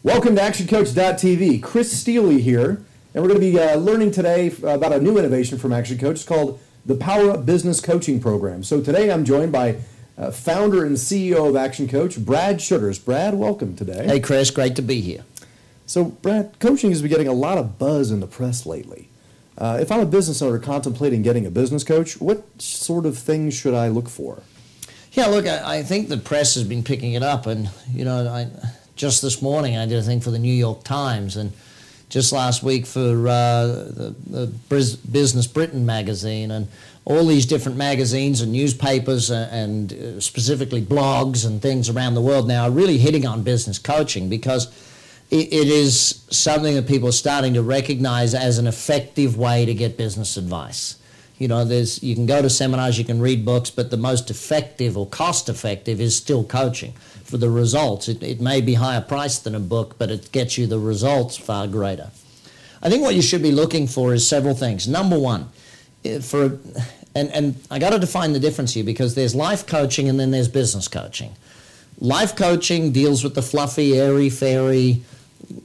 Welcome to ActionCOACH.tv. Chris Steele here, and we're going to be learning today about a new innovation from ActionCOACH. It's called the Power Up Business Coaching Program. So today I'm joined by founder and CEO of ActionCOACH, Brad Shutters. Brad, welcome today. Hey, Chris, great to be here. So, Brad, coaching has been getting a lot of buzz in the press lately. If I'm a business owner contemplating getting a business coach, what sort of things should I look for? Yeah, look, I think the press has been picking it up, and, just this morning I did a thing for the New York Times, and just last week for the Business Britain magazine, and all these different magazines and newspapers and specifically blogs and things around the world now are really hitting on business coaching because it is something that people are starting to recognize as an effective way to get business advice. You know, you can go to seminars, you can read books, but the most effective or cost-effective is still coaching for the results. It may be higher priced than a book, but it gets you the results far greater. I think what you should be looking for is several things. Number one, and I got to define the difference here because there's life coaching and then there's business coaching. Life coaching deals with the fluffy, airy-fairy,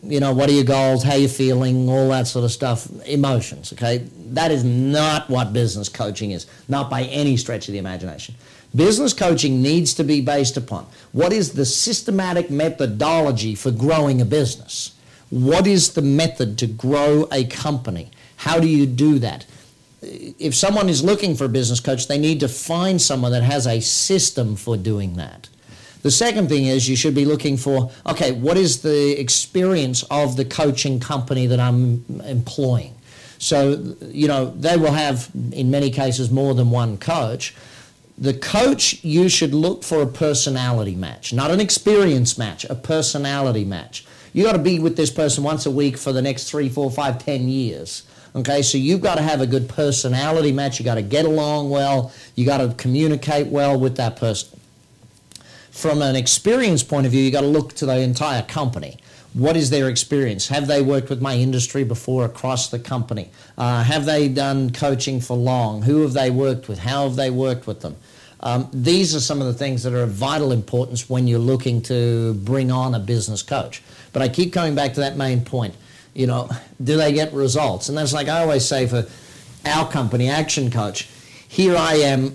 what are your goals, how you feeling, all that sort of stuff, emotions, okay? That is not what business coaching is, not by any stretch of the imagination. Business coaching needs to be based upon what is the systematic methodology for growing a business? What is the method to grow a company? How do you do that? If someone is looking for a business coach, they need to find someone that has a system for doing that. The second thing is you should be looking for, okay, what is the experience of the coaching company that I'm employing? So, they will have, in many cases, more than one coach. The coach, you should look for a personality match, not an experience match, a personality match. You got to be with this person once a week for the next 3, 4, 5, 10 years. Okay, so you've got to have a good personality match. You got to get along well. You got to communicate well with that person. From an experience point of view, you got to look to the entire company. What is their experience? Have they worked with my industry before across the company? Have they done coaching for long? Who have they worked with? How have they worked with them? These are some of the things that are of vital importance when you're looking to bring on a business coach. But I keep coming back to that main point. Do they get results? And that's like I always say for our company, ActionCOACH. Here I am,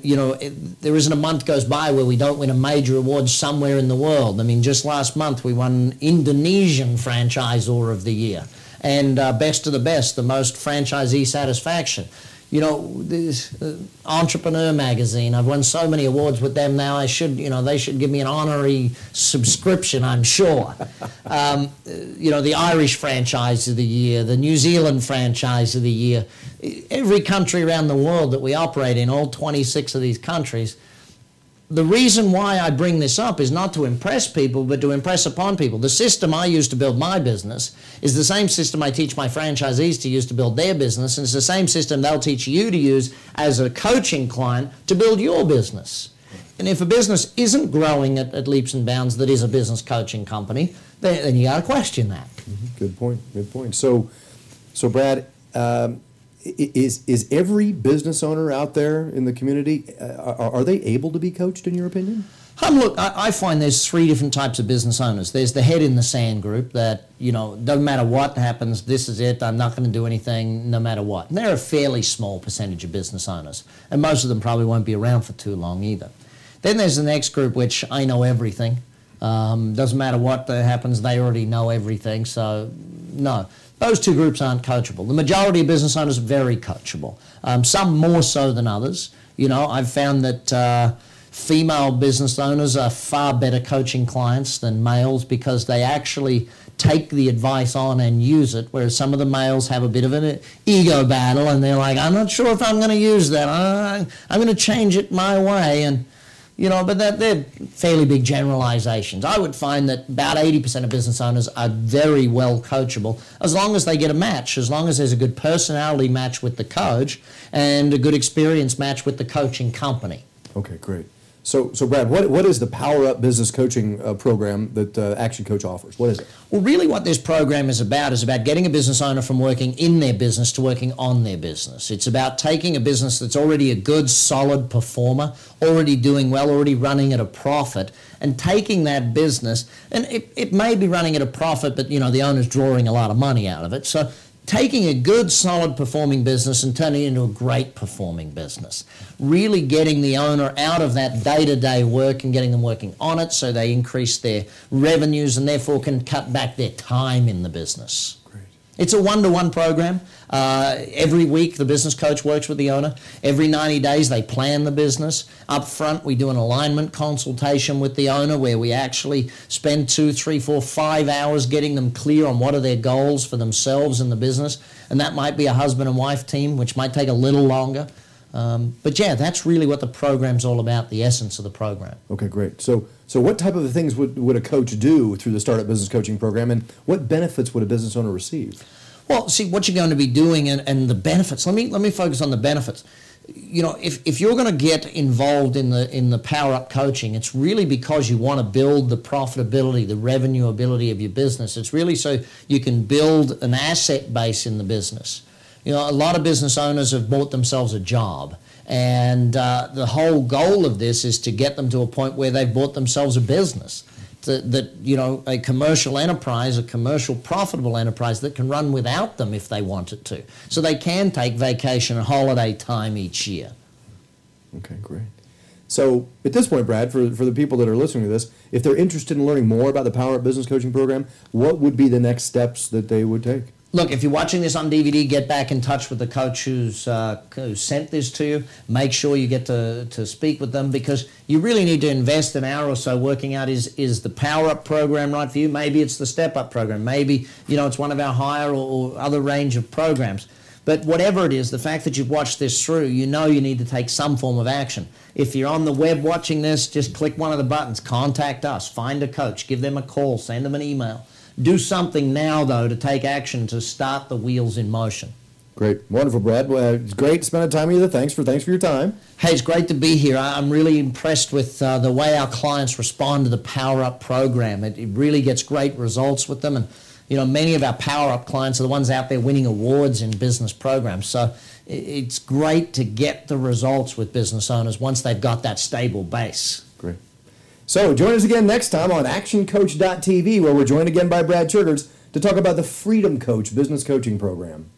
there isn't a month goes by where we don't win a major award somewhere in the world. I mean, just last month we won Indonesian Franchisor of the Year and Best of the Best, the most franchisee satisfaction. This Entrepreneur magazine, I've won so many awards with them now, they should give me an honorary subscription, I'm sure. The Irish Franchise of the Year, the New Zealand Franchise of the Year. Every country around the world that we operate in, all 26 of these countries. The reason why I bring this up is not to impress people, but to impress upon people. The system I use to build my business is the same system I teach my franchisees to use to build their business, and it's the same system they'll teach you to use as a coaching client to build your business. And if a business isn't growing at leaps and bounds that is a business coaching company, then you got to question that. Good point. So Brad, is every business owner out there in the community, are they able to be coached in your opinion? Look, I find there's 3 different types of business owners. There's the head in the sand group that, doesn't matter what happens, this is it, I'm not going to do anything no matter what. And they're a fairly small percentage of business owners. And most of them probably won't be around for too long either. Then there's the next group, which I know everything. Doesn't matter what happens, they already know everything. So, no. Those 2 groups aren't coachable. The majority of business owners are very coachable. Some more so than others. I've found that female business owners are far better coaching clients than males because they actually take the advice on and use it, whereas some of the males have a bit of an ego battle and they're like, I'm not sure if I'm going to use that. I'm going to change it my way. And but they're fairly big generalizations. I would find that about 80% of business owners are very well coachable as long as they get a match, as long as there's a good personality match with the coach and a good experience match with the coaching company. Okay, great. So Brad, what is the Power Up Business Coaching program that Action Coach offers? What is it? Well, really what this program is about getting a business owner from working in their business to working on their business. It's about taking a business that's already a good, solid performer, already doing well, already running at a profit, and taking that business, and it may be running at a profit, but the owner's drawing a lot of money out of it. So taking a good, solid performing business and turning it into a great performing business. Really getting the owner out of that day-to-day work and getting them working on it so they increase their revenues and therefore can cut back their time in the business. Great. It's a one-to-one program. Every week the business coach works with the owner. Every 90 days they plan the business. Up front we do an alignment consultation with the owner where we actually spend 2, 3, 4, 5 hours getting them clear on what are their goals for themselves in the business. And that might be a husband and wife team, which might take a little longer. But yeah, that's really what the program's all about, the essence of the program. Okay, great. So what type of things would a coach do through the Startup Business Coaching Program, and what benefits would a business owner receive? Well, see, what you're going to be doing and the benefits. Let me focus on the benefits. If you're going to get involved in the Power Up coaching, it's really because you want to build the profitability, the revenue ability of your business. It's really so you can build an asset base in the business. A lot of business owners have bought themselves a job, and the whole goal of this is to get them to a point where they've bought themselves a business. A commercial enterprise, a commercial profitable enterprise that can run without them if they want it to. So they can take vacation and holiday time each year. Okay, great. So at this point, Brad, for the people that are listening to this, if they're interested in learning more about the Power Up Business Coaching Program, what would be the next steps that they would take? Look, if you're watching this on DVD, get back in touch with the coach who sent this to you. Make sure you get to speak with them, because you really need to invest an hour or so working out is the Power Up program right for you? Maybe it's the Step Up program. Maybe it's one of our higher or other range of programs. But whatever it is, the fact that you've watched this through, you need to take some form of action. If you're on the web watching this, just click one of the buttons. Contact us. Find a coach. Give them a call. Send them an email. Do something now, though, to take action to start the wheels in motion. Great. Wonderful, Brad. Well, it's great to spend a time with you. Thanks for your time. Hey, it's great to be here. I'm really impressed with the way our clients respond to the Power Up program. It really gets great results with them. And, many of our Power Up clients are the ones out there winning awards in business programs. So it's great to get the results with business owners once they've got that stable base. Great. So join us again next time on ActionCOACH.tv, where we're joined again by Brad Churgers to talk about the Freedom Coach Business Coaching Program.